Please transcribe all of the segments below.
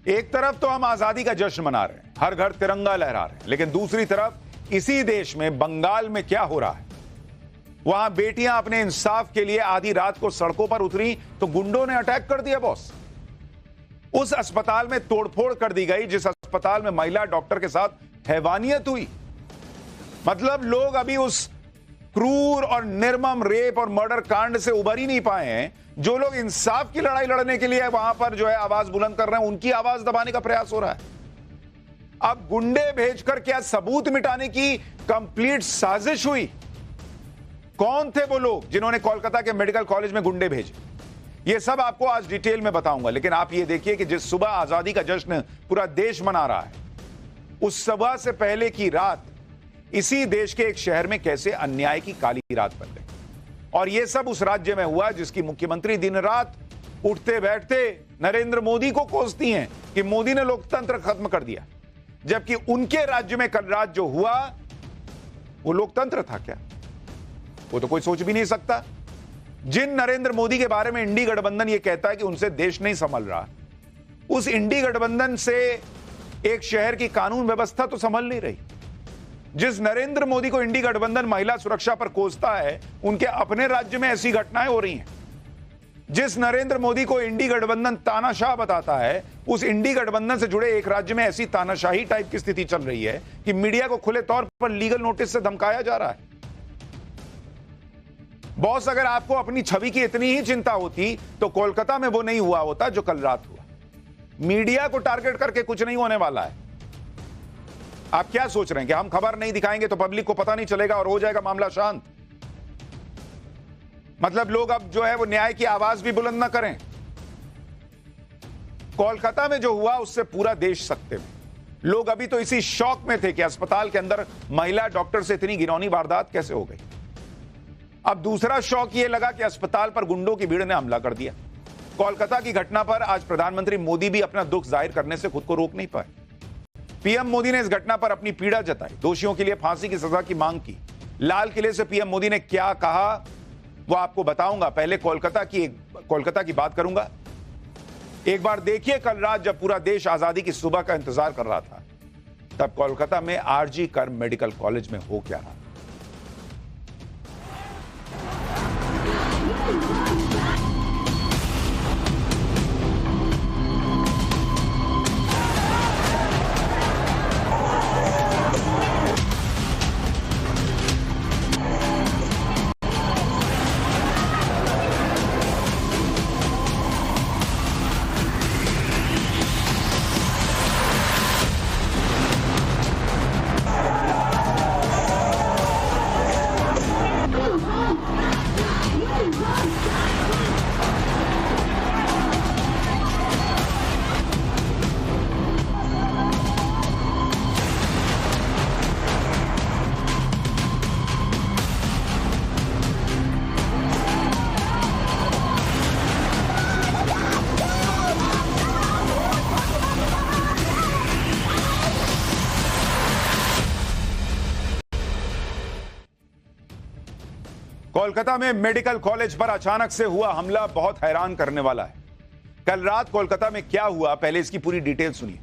एक तरफ तो हम आजादी का जश्न मना रहे हैं, हर घर तिरंगा लहरा रहे हैं, लेकिन दूसरी तरफ इसी देश में बंगाल में क्या हो रहा है? वहां बेटियां अपने इंसाफ के लिए आधी रात को सड़कों पर उतरी तो गुंडों ने अटैक कर दिया बॉस। उस अस्पताल में तोड़फोड़ कर दी गई जिस अस्पताल में महिला डॉक्टर के साथ हैवानियत हुई। मतलब लोग अभी उस क्रूर और निर्मम रेप और मर्डर कांड से उबर ही नहीं पाए हैं। जो लोग इंसाफ की लड़ाई लड़ने के लिए वहां पर जो है आवाज बुलंद कर रहे हैं, उनकी आवाज दबाने का प्रयास हो रहा है। अब गुंडे भेजकर क्या सबूत मिटाने की कंप्लीट साजिश हुई? कौन थे वो लोग जिन्होंने कोलकाता के मेडिकल कॉलेज में गुंडे भेजे? ये सब आपको आज डिटेल में बताऊंगा, लेकिन आप ये देखिए कि जिस सुबह आजादी का जश्न पूरा देश मना रहा है, उस सुबह से पहले की रात इसी देश के एक शहर में कैसे अन्याय की काली रात बन गई। और यह सब उस राज्य में हुआ जिसकी मुख्यमंत्री दिन रात उठते बैठते नरेंद्र मोदी को कोसती हैं कि मोदी ने लोकतंत्र खत्म कर दिया, जबकि उनके राज्य में कल रात जो हुआ वो लोकतंत्र था क्या? वो तो कोई सोच भी नहीं सकता। जिन नरेंद्र मोदी के बारे में इंडी गठबंधन ये कहता है कि उनसे देश नहीं संभल रहा, उस इंडी गठबंधन से एक शहर की कानून व्यवस्था तो संभल नहीं रही। जिस नरेंद्र मोदी को इंडी गठबंधन महिला सुरक्षा पर कोसता है, उनके अपने राज्य में ऐसी घटनाएं हो रही हैं। जिस नरेंद्र मोदी को इंडी गठबंधन तानाशाह बताता है, उस इंडी गठबंधन से जुड़े एक राज्य में ऐसी तानाशाही टाइप की स्थिति चल रही है कि मीडिया को खुले तौर पर लीगल नोटिस से धमकाया जा रहा है। बॉस, अगर आपको अपनी छवि की इतनी ही चिंता होती तो कोलकाता में वो नहीं हुआ होता जो कल रात हुआ। मीडिया को टारगेट करके कुछ नहीं होने वाला है। आप क्या सोच रहे हैं कि हम खबर नहीं दिखाएंगे तो पब्लिक को पता नहीं चलेगा और हो जाएगा मामला शांत? मतलब लोग अब जो है वो न्याय की आवाज भी बुलंद ना करें। कोलकाता में जो हुआ उससे पूरा देश सकते में। लोग अभी तो इसी शौक में थे कि अस्पताल के अंदर महिला डॉक्टर से इतनी घिनौनी वारदात कैसे हो गई। अब दूसरा शौक यह लगा कि अस्पताल पर गुंडों की भीड़ ने हमला कर दिया। कोलकाता की घटना पर आज प्रधानमंत्री मोदी भी अपना दुख जाहिर करने से खुद को रोक नहीं पाए। पीएम मोदी ने इस घटना पर अपनी पीड़ा जताई, दोषियों के लिए फांसी की सजा की मांग की। लाल किले से पीएम मोदी ने क्या कहा वो आपको बताऊंगा। पहले कोलकाता की बात करूंगा। एक बार देखिए, कल रात जब पूरा देश आजादी की सुबह का इंतजार कर रहा था, तब कोलकाता में आरजी कर मेडिकल कॉलेज में हो क्या रहा। कोलकाता में मेडिकल कॉलेज पर अचानक से हुआ हमला बहुत हैरान करने वाला है। कल रात कोलकाता में क्या हुआ, पहले इसकी पूरी डिटेल सुनिए।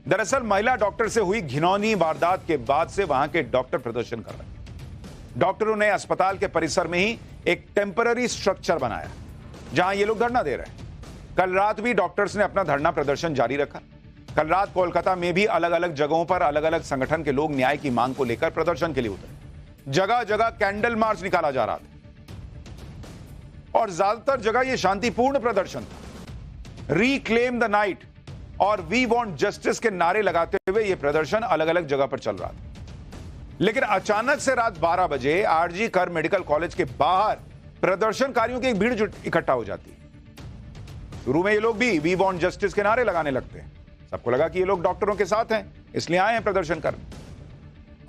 दरअसल महिला डॉक्टर से हुई घिनौनी वारदात के बाद से वहां के डॉक्टर प्रदर्शन कर रहे हैं। डॉक्टरों ने अस्पताल के परिसर में ही एक टेम्पररी स्ट्रक्चर बनाया जहां ये लोग धरना दे रहे हैं। कल रात भी डॉक्टर्स ने अपना धरना प्रदर्शन जारी रखा। कल रात कोलकाता में भी अलग अलग जगहों पर अलग अलग संगठन के लोग न्याय की मांग को लेकर प्रदर्शन के लिए उतरे। जगह जगह कैंडल मार्च निकाला जा रहा था और ज्यादातर जगह यह शांतिपूर्ण प्रदर्शन था। रिक्लेम द नाइट और वी वांट जस्टिस के नारे लगाते हुए यह प्रदर्शन अलग अलग जगह पर चल रहा था। लेकिन अचानक से रात 12 बजे आरजी कर मेडिकल कॉलेज के बाहर प्रदर्शनकारियों की एक भीड़ इकट्ठा हो जाती है। शुरू में ये लोग भी वी वांट जस्टिस के नारे लगाने लगते हैं। सबको लगा कि ये लोग डॉक्टरों के साथ हैं, इसलिए आए हैं प्रदर्शन करने।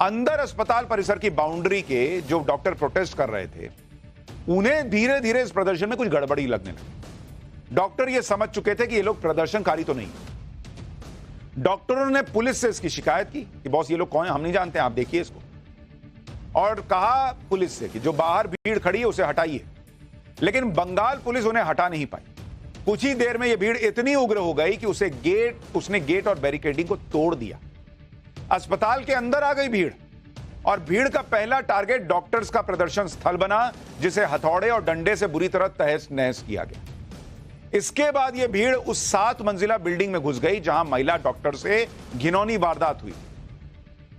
अंदर अस्पताल परिसर की बाउंड्री के जो डॉक्टर प्रोटेस्ट कर रहे थे, उन्हें धीरे धीरे इस प्रदर्शन में कुछ गड़बड़ी लगने लगी। डॉक्टर ये समझ चुके थे कि ये लोग प्रदर्शनकारी तो नहीं। डॉक्टरों ने पुलिस से इसकी शिकायत की कि बॉस ये लोग कौन है, हम नहीं जानते, आप देखिए इसको। और कहा पुलिस से कि जो बाहर भीड़ खड़ी है उसे हटाइए। लेकिन बंगाल पुलिस उन्हें हटा नहीं पाई। कुछ ही देर में यह भीड़ इतनी उग्र हो गई कि उसने गेट और बैरिकेडिंग को तोड़ दिया। अस्पताल के अंदर आ गई भीड़ और भीड़ का पहला टारगेट डॉक्टर्स का प्रदर्शन स्थल बना, जिसे हथौड़े और डंडे से बुरी तरह तहस नहस किया गया। इसके बाद यह भीड़ उस 7 मंजिला बिल्डिंग में घुस गई जहां महिला डॉक्टर से घिनौनी वारदात हुई।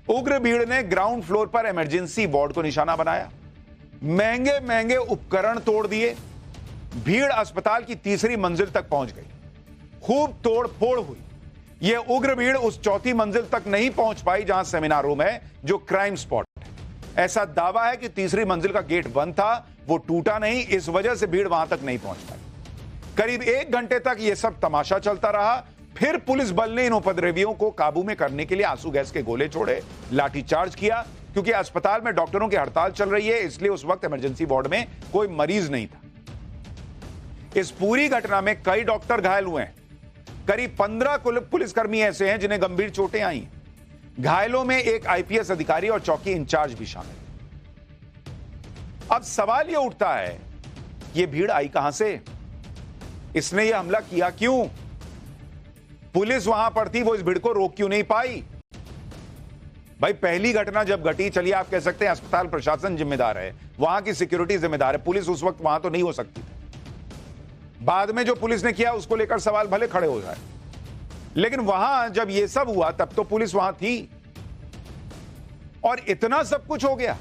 उग्र भीड़ ने ग्राउंड फ्लोर पर इमरजेंसी वार्ड को निशाना बनाया, महंगे महंगे उपकरण तोड़ दिए। भीड़ अस्पताल की 3री मंजिल तक पहुंच गई। खूब तोड़ फोड़ हुई। यह उग्र भीड़ उस 4थी मंजिल तक नहीं पहुंच पाई जहां सेमिनार रूम है, जो क्राइम स्पॉट है। ऐसा दावा है कि 3री मंजिल का गेट बंद था, वो टूटा नहीं, इस वजह से भीड़ वहां तक नहीं पहुंच पाई। करीब 1 घंटे तक यह सब तमाशा चलता रहा। फिर पुलिस बल ने इन उपद्रवियों को काबू में करने के लिए आंसू गैस के गोले छोड़े, लाठीचार्ज किया। क्योंकि अस्पताल में डॉक्टरों की हड़ताल चल रही है, इसलिए उस वक्त इमरजेंसी वार्ड में कोई मरीज नहीं था। इस पूरी घटना में कई डॉक्टर घायल हुए हैं। करीब 15 पुलिसकर्मी ऐसे हैं जिन्हें गंभीर चोटें आई हैं। घायलों में एक आईपीएस अधिकारी और चौकी इंचार्ज भी शामिल। अब सवाल यह उठता है, यह भीड़ आई कहां से? इसने यह हमला किया क्यों? पुलिस वहां पर थी, वो इस भीड़ को रोक क्यों नहीं पाई? भाई, पहली घटना जब घटी, चलिए आप कह सकते हैं अस्पताल प्रशासन जिम्मेदार है, वहां की सिक्योरिटी जिम्मेदार है, पुलिस उस वक्त वहां तो नहीं हो सकती। बाद में जो पुलिस ने किया उसको लेकर सवाल भले खड़े हो जाए, लेकिन वहां जब यह सब हुआ तब तो पुलिस वहां थी और इतना सब कुछ हो गया।